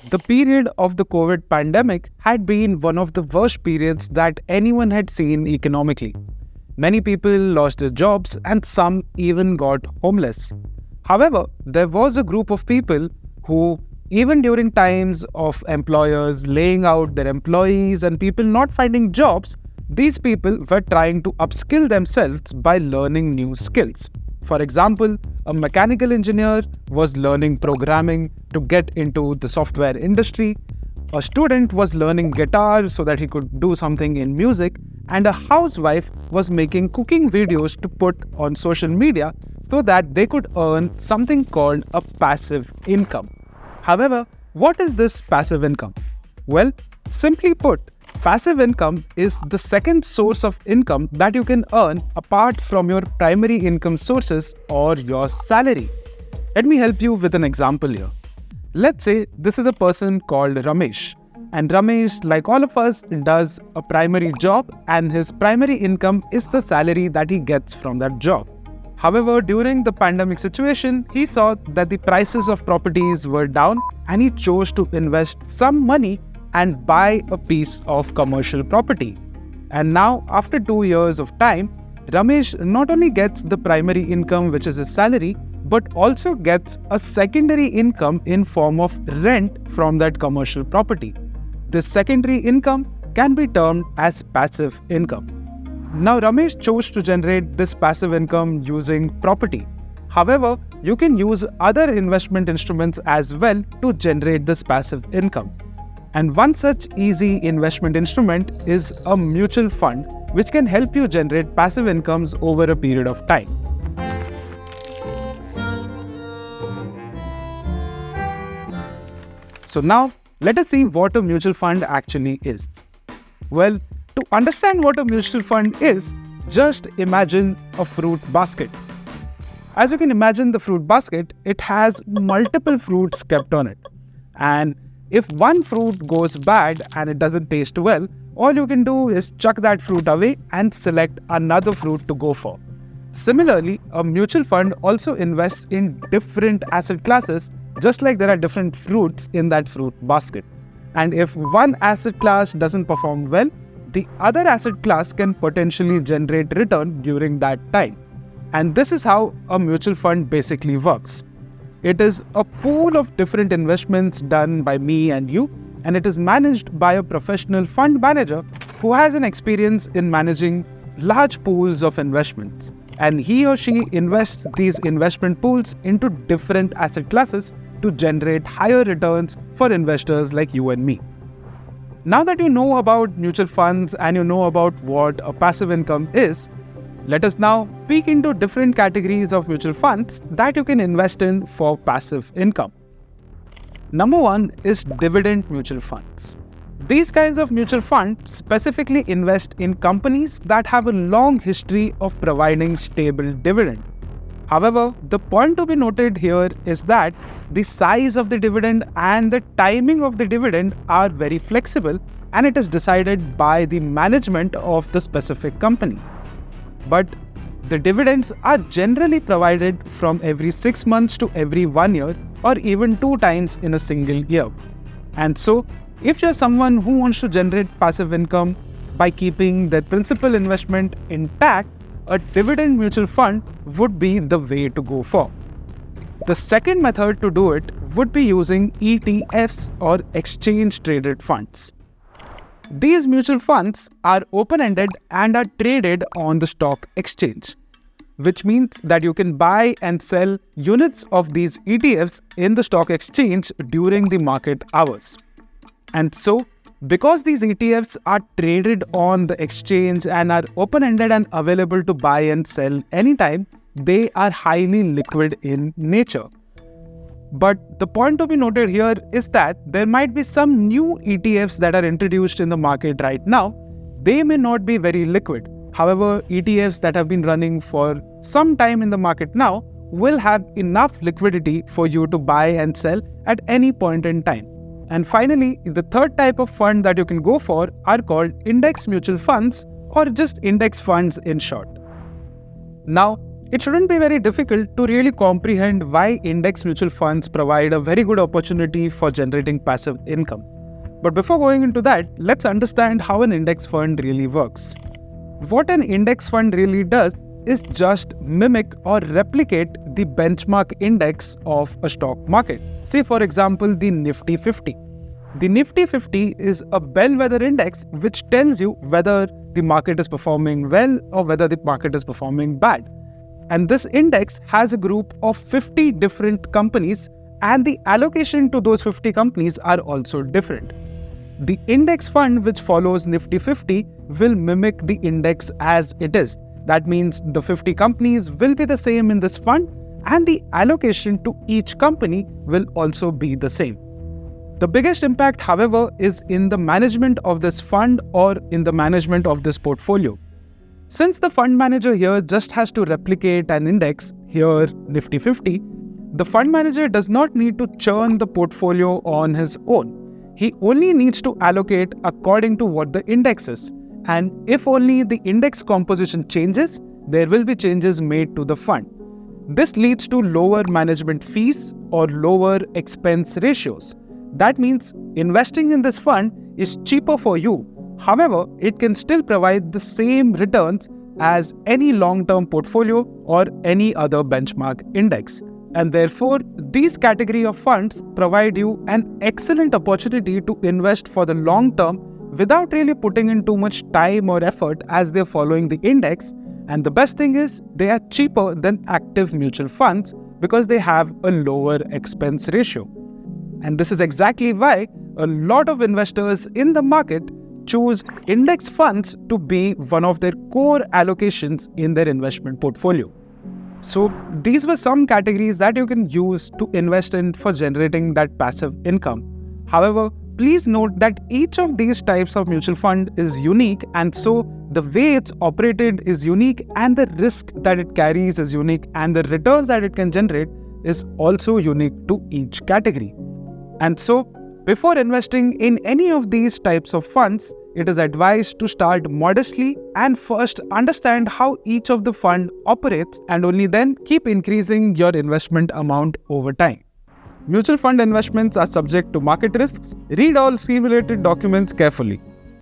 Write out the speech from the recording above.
The period of the COVID pandemic had been one of the worst periods that anyone had seen economically. Many people lost their jobs and some even got homeless. However, there was a group of people who, even during times of employers laying out their employees and people not finding jobs, these people were trying to upskill themselves by learning new skills. For example, a mechanical engineer was learning programming to get into the software industry. A student was learning guitar so that he could do something in music, and a housewife was making cooking videos to put on social media so that they could earn something called a passive income. However, what is this passive income? Well, simply put, passive income is the second source of income that you can earn apart from your primary income sources or your salary. Let me help you with an example here. Let's say this is a person called Ramesh. And Ramesh, like all of us, does a primary job, and his primary income is the salary that he gets from that job. However, during the pandemic situation, he saw that the prices of properties were down and he chose to invest some money and buy a piece of commercial property. And now, after 2 years of time, Ramesh not only gets the primary income, which is his salary, but also gets a secondary income in form of rent from that commercial property. This secondary income can be termed as passive income. Now, Ramesh chose to generate this passive income using property. However, you can use other investment instruments as well to generate this passive income. And one such easy investment instrument is a mutual fund, which can help you generate passive incomes over a period of time. So now, let us see what a mutual fund actually is. Well, to understand what a mutual fund is, just imagine a fruit basket. As you can imagine the fruit basket, it has multiple fruits kept on it. And if one fruit goes bad and it doesn't taste well, all you can do is chuck that fruit away and select another fruit to go for. Similarly, a mutual fund also invests in different asset classes, just like there are different fruits in that fruit basket. And if one asset class doesn't perform well, the other asset class can potentially generate return during that time. And this is how a mutual fund basically works. It is a pool of different investments done by me and you, and it is managed by a professional fund manager who has an experience in managing large pools of investments. And he or she invests these investment pools into different asset classes to generate higher returns for investors like you and me. Now that you know about mutual funds and you know about what a passive income is, let us now peek into different categories of mutual funds that you can invest in for passive income. Number one is dividend mutual funds. These kinds of mutual funds specifically invest in companies that have a long history of providing stable dividend. However, the point to be noted here is that the size of the dividend and the timing of the dividend are very flexible, and it is decided by the management of the specific company. But the dividends are generally provided from every 6 months to every 1 year, or even 2 times in a single year. And so, if you're someone who wants to generate passive income by keeping their principal investment intact, a dividend mutual fund would be the way to go for. The second method to do it would be using ETFs or exchange traded funds. These mutual funds are open-ended and are traded on the stock exchange, which means that you can buy and sell units of these ETFs in the stock exchange during the market hours. And so, because these ETFs are traded on the exchange and are open-ended and available to buy and sell anytime, they are highly liquid in nature. But the point to be noted here is that there might be some new ETFs that are introduced in the market right now. They may not be very liquid. However, ETFs that have been running for some time in the market now will have enough liquidity for you to buy and sell at any point in time. And finally, the third type of fund that you can go for are called index mutual funds, or just index funds in short. Now, It shouldn't be very difficult to really comprehend why index mutual funds provide a very good opportunity for generating passive income. But before going into that, let's understand how an index fund really works. What an index fund really does is just mimic or replicate the benchmark index of a stock market. Say for example, the Nifty 50. The Nifty 50 is a bellwether index which tells you whether the market is performing well or whether the market is performing bad. And this index has a group of 50 different companies, and the allocation to those 50 companies are also different. The index fund which follows Nifty 50 will mimic the index as it is. That means the 50 companies will be the same in this fund, and the allocation to each company will also be the same. The biggest impact, however, is in the management of this fund or in the management of this portfolio. Since the fund manager here just has to replicate an index, here Nifty 50, the fund manager does not need to churn the portfolio on his own. He only needs to allocate according to what the index is. And if only the index composition changes, there will be changes made to the fund. This leads to lower management fees or lower expense ratios. That means investing in this fund is cheaper for you. However, it can still provide the same returns as any long-term portfolio or any other benchmark index. And therefore, these category of funds provide you an excellent opportunity to invest for the long term without really putting in too much time or effort as they're following the index. And the best thing is, they are cheaper than active mutual funds because they have a lower expense ratio. And this is exactly why a lot of investors in the market choose index funds to be one of their core allocations in their investment portfolio. So these were some categories that you can use to invest in for generating that passive income. However, please note that each of these types of mutual fund is unique, and so the way it's operated is unique, and the risk that it carries is unique, and the returns that it can generate is also unique to each category. And so, before investing in any of these types of funds, it is advised to start modestly and first understand how each of the fund operates, and only then keep increasing your investment amount over time. Mutual fund investments are subject to market risks. Read all scheme-related documents carefully.